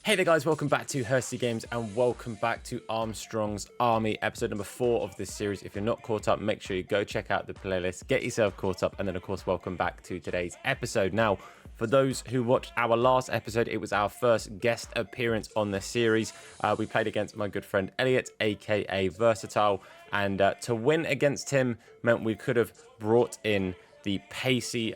Hey there guys, welcome back to Hursty Games and welcome back to Armstrongs Army, episode number 4 of this series. If you're not caught up, make sure you go check out the playlist, get yourself caught up, and then of course welcome back to today's episode. Now, for those who watched our last episode, it was our first guest appearance on the series. We played against my good friend Elliot, aka Versatile, and to win against him meant we could have brought in the pacey,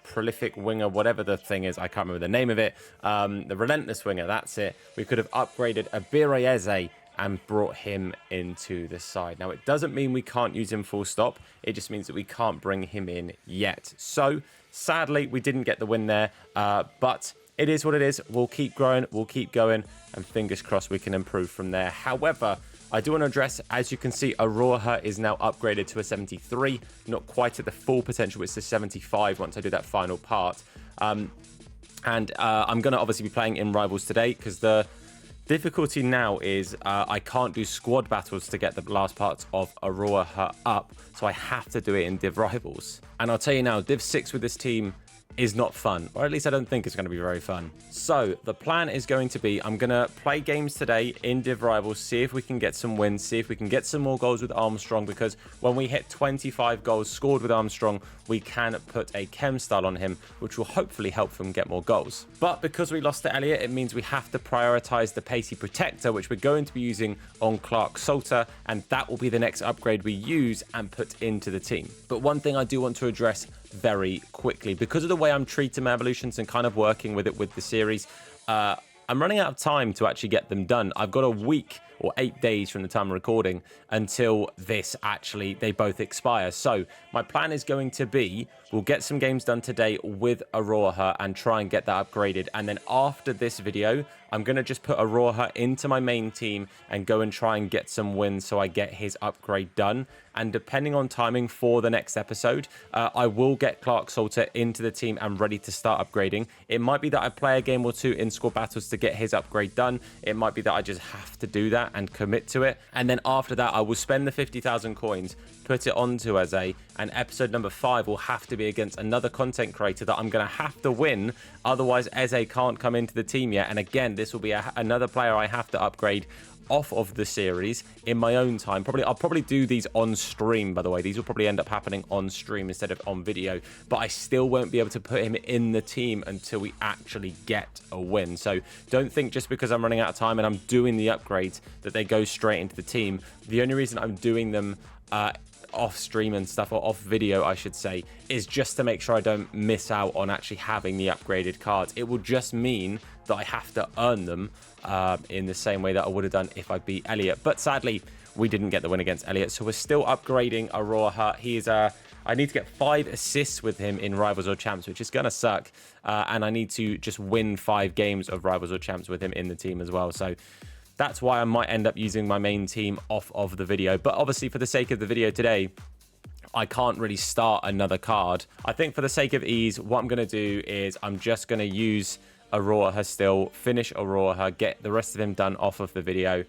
prolific winger, whatever the thing is, I can't remember the name of it, the relentless winger, that's it. We could have upgraded Abirayeze and brought him into the side. Now, it doesn't mean we can't use him full stop, it just means that we can't bring him in yet. So, sadly, we didn't get the win there, but it is what it is. We'll keep growing, we'll keep going, and fingers crossed we can improve from there. However, I do want to address, as you can see, Aurora is now upgraded to a 73. Not quite at the full potential, it's the 75 once I do that final part. I'm going to obviously be playing in Rivals today because the difficulty now is I can't do squad battles to get the last parts of Aurora up, so I have to do it in Div Rivals. And I'll tell you now, Div 6 with this team is not fun, or at least I don't think it's going to be very fun. So the plan is going to be, I'm going to play games today in Div Rivals, see if we can get some wins, see if we can get some more goals with Armstrong, because when we hit 25 goals scored with Armstrong, we can put a chem style on him, which will hopefully help him get more goals. But because we lost to Elliot, it means we have to prioritize the pacey protector, which we're going to be using on Clark Salter, and that will be the next upgrade we use and put into the team. But one thing I do want to address very quickly, because of the way I'm treating my evolutions and kind of working with it with the series, I'm running out of time to actually get them done. I've got a week or 8 days from the time of recording until they both expire. So my plan is going to be, we'll get some games done today with Aurora and try and get that upgraded. And then after this video, I'm going to just put Aurora into my main team and go and try and get some wins so I get his upgrade done. And depending on timing for the next episode, I will get Clark Salter into the team and ready to start upgrading. It might be that I play a game or two in squad battles to get his upgrade done. It might be that I just have to do that and commit to it. And then after that, I will spend the 50,000 coins, put it onto Eze, and episode number 5 will have to be against another content creator that I'm going to have to win. Otherwise, Eze can't come into the team yet. And again, this will be another player I have to upgrade off of the series in my own time. I'll probably do these on stream, by the way. These will probably end up happening on stream instead of on video, but I still won't be able to put him in the team until we actually get a win. So don't think just because I'm running out of time and I'm doing the upgrades that they go straight into the team. The only reason I'm doing them off stream and stuff, or off video I should say, is just to make sure I don't miss out on actually having the upgraded cards. It will just mean that I have to earn them in the same way that I would have done if I beat Elliot. But sadly, we didn't get the win against Elliot, so we're still upgrading Aurora. He's I need to get 5 assists with him in Rivals or Champs, which is going to suck. And I need to just win 5 games of Rivals or Champs with him in the team as well. So that's why I might end up using my main team off of the video. But obviously, for the sake of the video today, I can't really start another card. I think for the sake of ease, what I'm going to do is I'm just going to use Aurora still, finish Aurora, get the rest of him done off of the video,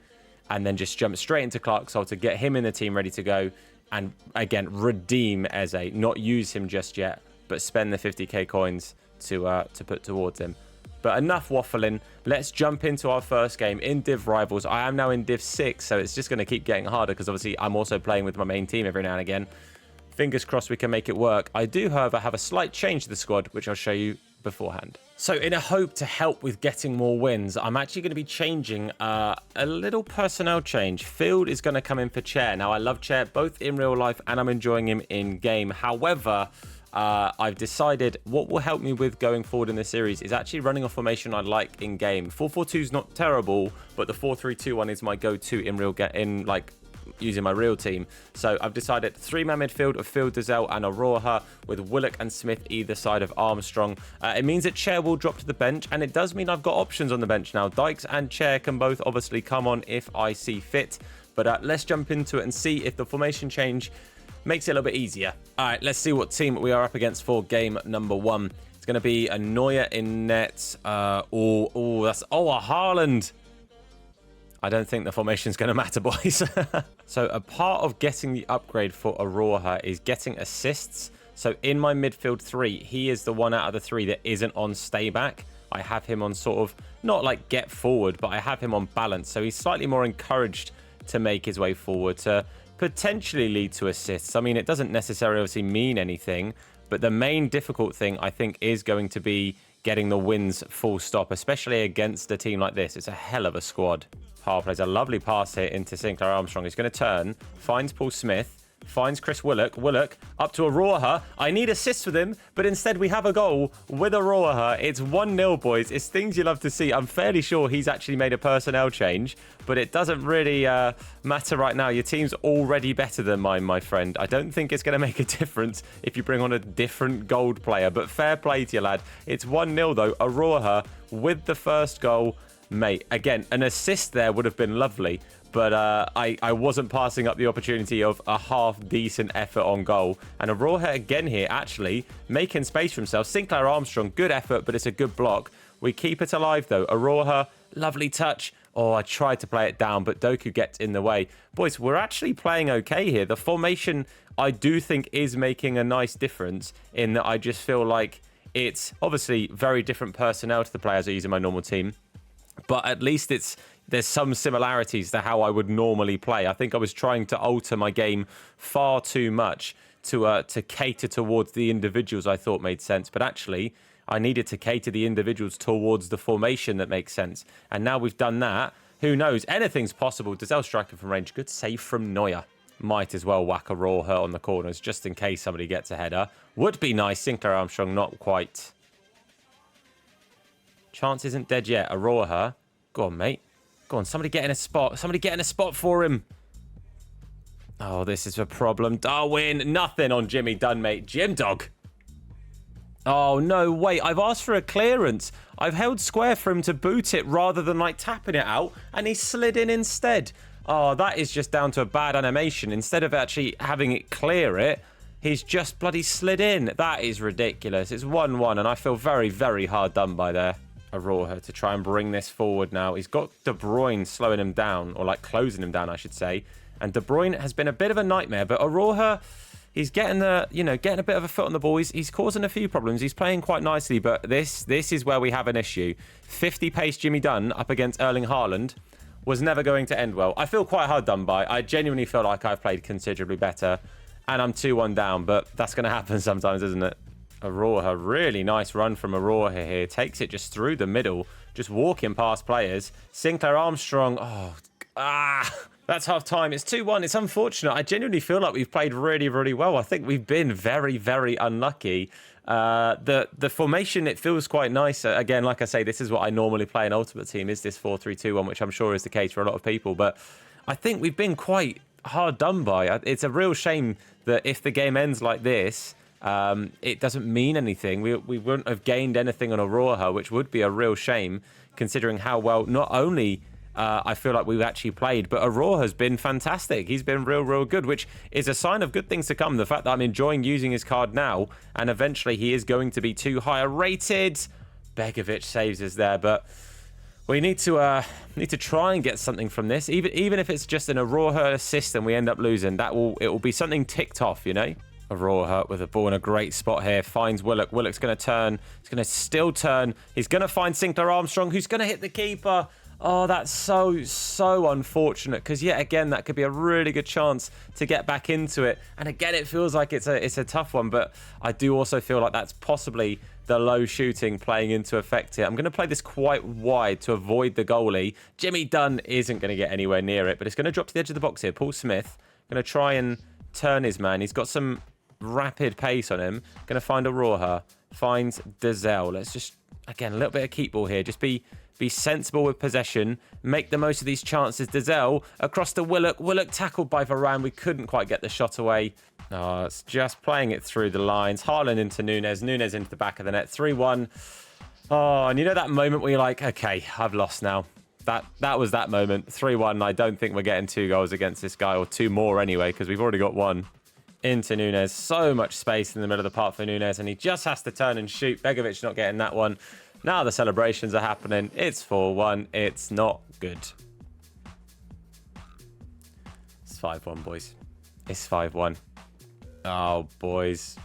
and then just jump straight into Clark Salter, get him in the team ready to go, and again, redeem Eze. Not use him just yet, but spend the 50k coins to put towards him. But enough waffling. Let's jump into our first game in Div Rivals. I am now in Div 6, so it's just going to keep getting harder because obviously I'm also playing with my main team every now and again. Fingers crossed we can make it work. I do, however, have a slight change to the squad, which I'll show you beforehand. So in a hope to help with getting more wins, I'm actually going to be changing a little personnel change. Field is going to come in for Chair. Now, I love Chair both in real life and I'm enjoying him in game. However, I've decided what will help me with going forward in this series is actually running a formation I like in game. 4-4-2 is not terrible, but the 4-3-2 one is my go-to in using my real team. So I've decided 3-man midfield of Field, Dazelle and Aurora, with Willock and Smith either side of Armstrong. It means that Chair will drop to the bench, and it does mean I've got options on the bench now. Dykes and Chair can both obviously come on if I see fit. But let's jump into it and see if the formation change makes it a little bit easier. All right, let's see what team we are up against for game number 1. It's going to be a Neuer in net. A Haaland. I don't think the formation's going to matter, boys. So a part of getting the upgrade for Aurora is getting assists. So in my midfield 3, he is the one out of the 3 that isn't on stay back. I have him on sort of not like get forward, but I have him on balance. So he's slightly more encouraged to make his way forward to potentially lead to assists. I mean, it doesn't necessarily obviously mean anything, but the main difficult thing I think is going to be getting the wins full stop, especially against a team like this. It's a hell of a squad. Parr plays a lovely pass here into Sinclair Armstrong. He's going to turn, finds Paul Smith, finds Chris Willock. Willock up to Aroha. I need assists with him, but instead we have a goal with Aroha. It's 1-0, boys. It's things you love to see. I'm fairly sure he's actually made a personnel change, but it doesn't really matter right now. Your team's already better than mine, my friend. I don't think it's going to make a difference if you bring on a different gold player, but fair play to you, lad. It's 1-0, though. Aroha with the first goal. Mate, again, an assist there would have been lovely, but I wasn't passing up the opportunity of a half-decent effort on goal. And Aroha again here, actually, making space for himself. Sinclair Armstrong, good effort, but it's a good block. We keep it alive, though. Aroha, lovely touch. Oh, I tried to play it down, but Doku gets in the way. Boys, we're actually playing okay here. The formation, I do think, is making a nice difference in that I just feel like it's obviously very different personnel to the players I use in my normal team. But at least there's some similarities to how I would normally play. I think I was trying to alter my game far too much to cater towards the individuals I thought made sense. But actually, I needed to cater the individuals towards the formation that makes sense. And now we've done that. Who knows? Anything's possible. Dazelle striking from range. Good save from Neuer. Might as well whack a Aroha on the corners just in case somebody gets a header. Would be nice. Sinclair Armstrong, not quite. Chance isn't dead yet. Aroha. Go on, mate. Go on. Somebody get in a spot. Somebody get in a spot for him. Oh, this is a problem. Darwin. Nothing on Jimmy Dunn, mate. Jim Dog. Oh, no. Wait. I've asked for a clearance. I've held square for him to boot it rather than, like, tapping it out. And he slid in instead. Oh, that is just down to a bad animation. Instead of actually having it clear it, he's just bloody slid in. That is ridiculous. It's 1-1, and I feel very, very hard done by there. Aroha to try and bring this forward now. He's got De Bruyne slowing him down, or like closing him down, I should say. And De Bruyne has been a bit of a nightmare, but Aroha, he's getting getting a bit of a foot on the ball. He's causing a few problems. He's playing quite nicely, but this is where we have an issue. 50 pace Jimmy Dunn up against Erling Haaland was never going to end well. I feel quite hard done by. I genuinely feel like I've played considerably better, and I'm 2-1 down, but that's going to happen sometimes, isn't it? Aroha, really nice run from Aroha here. Takes it just through the middle, just walking past players. Sinclair Armstrong, that's half time. It's 2-1. It's unfortunate. I genuinely feel like we've played really, really well. I think we've been very, very unlucky. The formation, it feels quite nice. Again, like I say, this is what I normally play in Ultimate Team, is this 4-3-2-1, which I'm sure is the case for a lot of people. But I think we've been quite hard done by. It's a real shame that if the game ends like this, it doesn't mean anything. We wouldn't have gained anything on Aroha, which would be a real shame, considering how well not only I feel like we've actually played, but Aroha has been fantastic. He's been real good, which is a sign of good things to come. The fact that I'm enjoying using his card now, and eventually he is going to be too higher rated. Begovic saves us there, but we need to try and get something from this. Even if it's just an Aroha assist and we end up losing, it will be something ticked off, you know. Aroha with a ball in a great spot here. Finds Willock. Willock's going to turn. He's going to still turn. He's going to find Sinclair Armstrong, who's going to hit the keeper. Oh, that's so unfortunate, because yet again, that could be a really good chance to get back into it. And again, it feels like it's a tough one, but I do also feel like that's possibly the low shooting playing into effect here. I'm going to play this quite wide to avoid the goalie. Jimmy Dunn isn't going to get anywhere near it, but it's going to drop to the edge of the box here. Paul Smith going to try and turn his man. He's got some rapid pace on him. Going to find Aroha. Finds Dazelle. Let's just, again, a little bit of keep ball here. Just be sensible with possession. Make the most of these chances. Dazelle across to Willock. Willock tackled by Varane. We couldn't quite get the shot away. Oh, it's just playing it through the lines. Haaland into Nunez. Nunez into the back of the net. 3-1. Oh, and you know that moment where you're like, okay, I've lost now. That was that moment. 3-1. I don't think we're getting 2 goals against this guy, or 2 more anyway, because we've already got 1. Into Nunez. So much space in the middle of the park for Nunez, and he just has to turn and shoot. Begovic not getting that one. Now the celebrations are happening. It's 4-1. It's not good. It's 5-1, boys. It's 5-1. Oh, boys.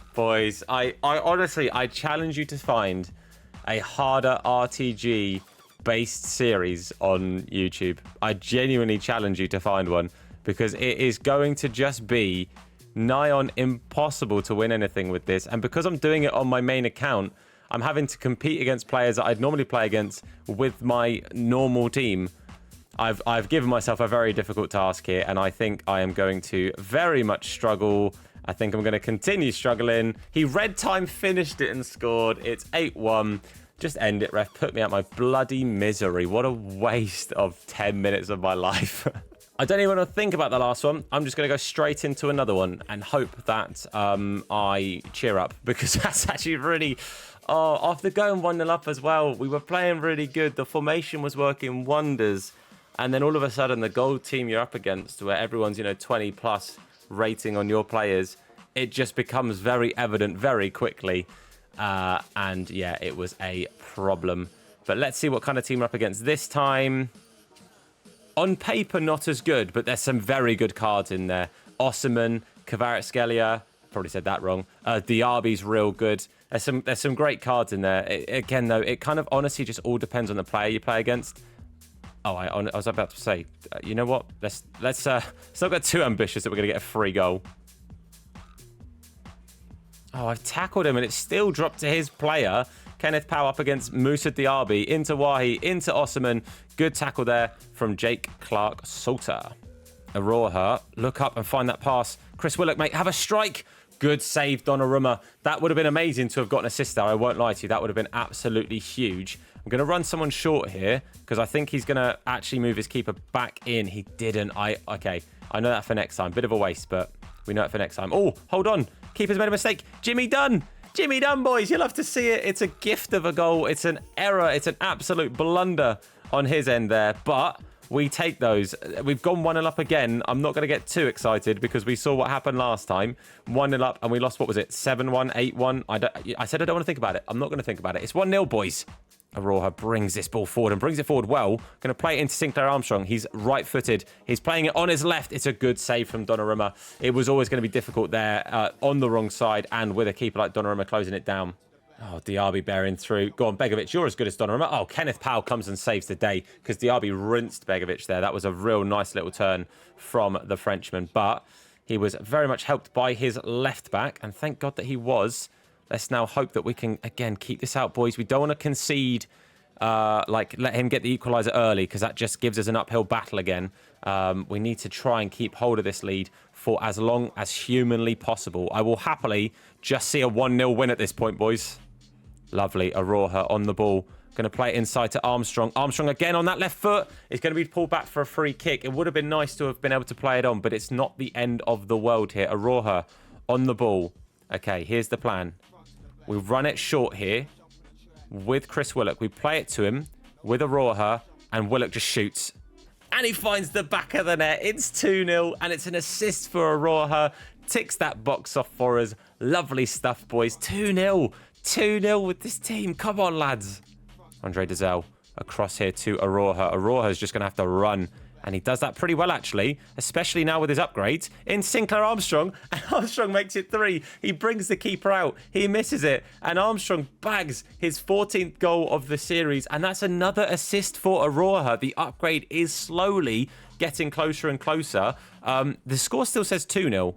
I honestly, I challenge you to find a harder RTG based series on YouTube. I genuinely challenge you to find one, because it is going to just be nigh on impossible to win anything with this. And because I'm doing it on my main account, I'm having to compete against players that I'd normally play against with my normal team. I've given myself a very difficult task here, and I think I am going to very much struggle. I think I'm going to continue struggling. He red time finished it and scored. It's 8-1. Just end it, ref. Put me out my bloody misery. What a waste of 10 minutes of my life. I don't even want to think about the last one. I'm just going to go straight into another one and hope that I cheer up, because that's actually really... Oh, after going 1-0 up as well, we were playing really good. The formation was working wonders. And then all of a sudden, the gold team you're up against, where everyone's, 20 plus rating on your players, it just becomes very evident very quickly. And yeah, it was a problem. But let's see what kind of team we're up against this time. On paper, not as good, but there's some very good cards in there. Osman, Kvaratskhelia, probably said that wrong. Diaby's real good. There's some great cards in there. Again, though, it kind of honestly just all depends on the player you play against. Oh, I was about to say, you know what? Let's not get too ambitious that we're going to get a free goal. Oh, I've tackled him and it's still dropped to his player. Kenneth Powell up against Musa Diaby. Into Wahi, into Osman. Good tackle there from Jake Clark-Salter. Aroha, look up and find that pass. Chris Willock, mate, have a strike. Good save, Donnarumma. That would have been amazing to have got an assist there. I won't lie to you. That would have been absolutely huge. I'm going to run someone short here because I think he's going to actually move his keeper back in. He didn't. Okay, I know that for next time. Bit of a waste, but we know it for next time. Oh, hold on. Keeper's made a mistake. Jimmy Dunn. Jimmy Dunn, boys. You'll love to see it. It's a gift of a goal. It's an error. It's an absolute blunder on his end there, but we take those. We've gone 1-0 up again. I'm not going to get too excited because we saw what happened last time. 1-0 up and we lost, what was it? 7-1, 8-1. I said I don't want to think about it. I'm not going to think about it. It's 1-0, boys. Aroha brings this ball forward and brings it forward well. Going to play it into Sinclair Armstrong. He's right-footed. He's playing it on his left. It's a good save from Donnarumma. It was always going to be difficult there on the wrong side and with a keeper like Donnarumma closing it down. Oh, Diaby bearing through. Go on, Begovic, you're as good as Donnarumma. Oh, Kenneth Powell comes and saves the day because Diaby rinsed Begovic there. That was a real nice little turn from the Frenchman. But he was very much helped by his left back. And thank God that he was. Let's now hope that we can, again, keep this out, boys. We don't want to concede, let him get the equaliser early because that just gives us an uphill battle again. We need to try and keep hold of this lead for as long as humanly possible. I will happily just see a 1-0 win at this point, boys. Lovely. Aroha on the ball. Going to play it inside to Armstrong. Armstrong again on that left foot. It's going to be pulled back for a free kick. It would have been nice to have been able to play it on, but it's not the end of the world here. Aroha on the ball. Okay, here's the plan. We run it short here with Chris Willock. We play it to him with Aroha, and Willock just shoots. And he finds the back of the net. It's 2-0, and it's an assist for Aroha. Ticks that box off for us. Lovely stuff, boys. 2-0. 2-0 with this team. Come on, lads. Andre Dazelle across here to Aroha. Aroha's just going to have to run. And he does that pretty well, actually, especially now with his upgrades in Sinclair Armstrong. And Armstrong makes it 3. He brings the keeper out. He misses it. And Armstrong bags his 14th goal of the series. And that's another assist for Aroha. The upgrade is slowly getting closer and closer. The score still says 2-0.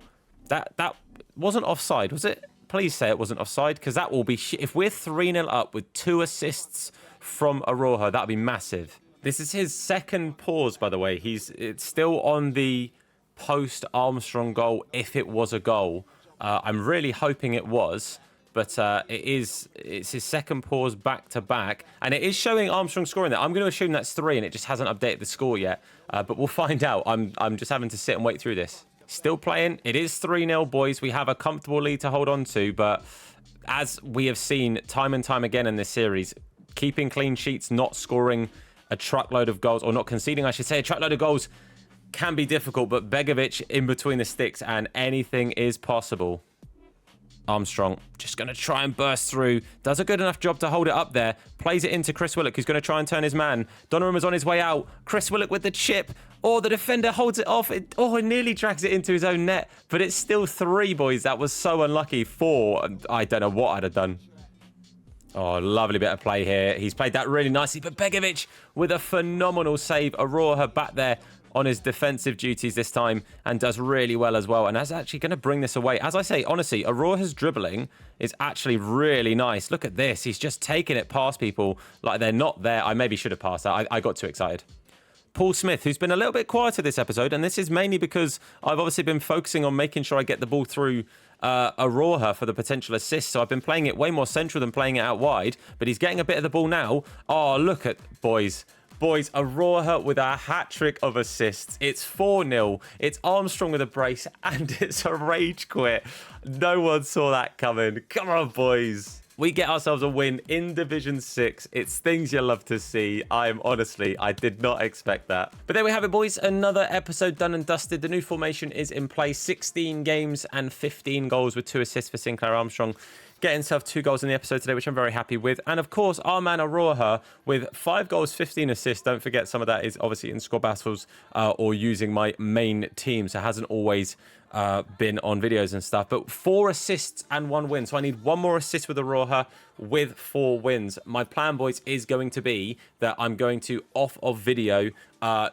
That wasn't offside, was it? Please say it wasn't offside, because that will be... If we're 3-0 up with 2 assists from Aroha, that would be massive. This is his second pause, by the way. It's still on the post-Armstrong goal, if it was a goal. I'm really hoping it was, but it's his second pause back-to-back. And it is showing Armstrong scoring there. I'm going to assume that's 3, and it just hasn't updated the score yet. But we'll find out. I'm just having to sit and wait through this. Still playing. It is 3-0, boys. We have a comfortable lead to hold on to, but as we have seen time and time again in this series, keeping clean sheets, not scoring a truckload of goals, or not conceding, I should say, a truckload of goals can be difficult, but Begovic in between the sticks and anything is possible. Armstrong just going to try and burst through. Does a good enough job to hold it up there. Plays it into Chris Willock, who's going to try and turn his man. Donnarumma's on his way out. Chris Willock with the chip. Oh, the defender holds it off. It nearly drags it into his own net. But it's still 3, boys. That was so unlucky. 4. I don't know what I'd have done. Oh, lovely bit of play here. He's played that really nicely, but Begovic with a phenomenal save. Aurora back there on his defensive duties this time and does really well as well. And that's actually going to bring this away. As I say, honestly, Aurora's dribbling is actually really nice. Look at this. He's just taking it past people like they're not there. I maybe should have passed that. I got too excited. Paul Smith, who's been a little bit quieter this episode, and this is mainly because I've obviously been focusing on making sure I get the ball through Aurora for the potential assist. So I've been playing it way more central than playing it out wide, but he's getting a bit of the ball now. Oh, look at, boys, Aurora with a hat-trick of assists. It's 4-0. It's Armstrong with a brace, and it's a rage quit. No one saw that coming. Come on, boys. We get ourselves a win in Division 6. It's things you love to see. I did not expect that. But there we have it, boys. Another episode done and dusted. The new formation is in place. 16 games and 15 goals with 2 assists for Sinclair Armstrong. Getting himself 2 goals in the episode today, which I'm very happy with. And of course, our man Aurora with 5 goals, 15 assists. Don't forget, some of that is obviously in squad battles or using my main team. So it hasn't always been on videos and stuff. But 4 assists and 1 win. So I need 1 more assist with Aurora with 4 wins. My plan, boys, is going to be that I'm going to, off of video,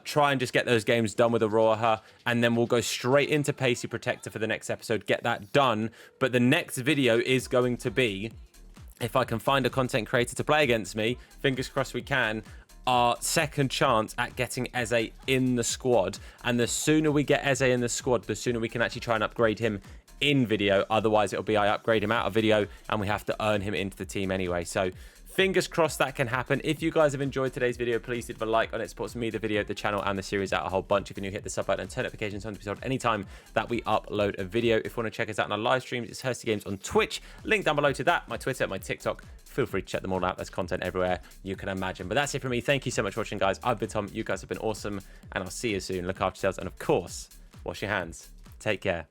try and just get those games done with Aurora, and then we'll go straight into Pacey Protector for the next episode, get that done. But the next video is going to be, if I can find a content creator to play against me, fingers crossed we can, our second chance at getting Eze in the squad. And the sooner we get Eze in the squad, the sooner we can actually try and upgrade him in video. Otherwise, it'll be I upgrade him out of video and we have to earn him into the team anyway. So fingers crossed that can happen. If you guys have enjoyed today's video, please leave a like on it. Supports me, the video, the channel, and the series out a whole bunch. If you're new, hit the sub button and turn notifications on to be told anytime that we upload a video. If you want to check us out on our live streams, it's Hursty Games on Twitch. Link down below to that. My Twitter, my TikTok. Feel free to check them all out. There's content everywhere you can imagine. But that's it for me. Thank you so much for watching, guys. I've been Tom. You guys have been awesome. And I'll see you soon. Look after yourselves. And of course, wash your hands. Take care.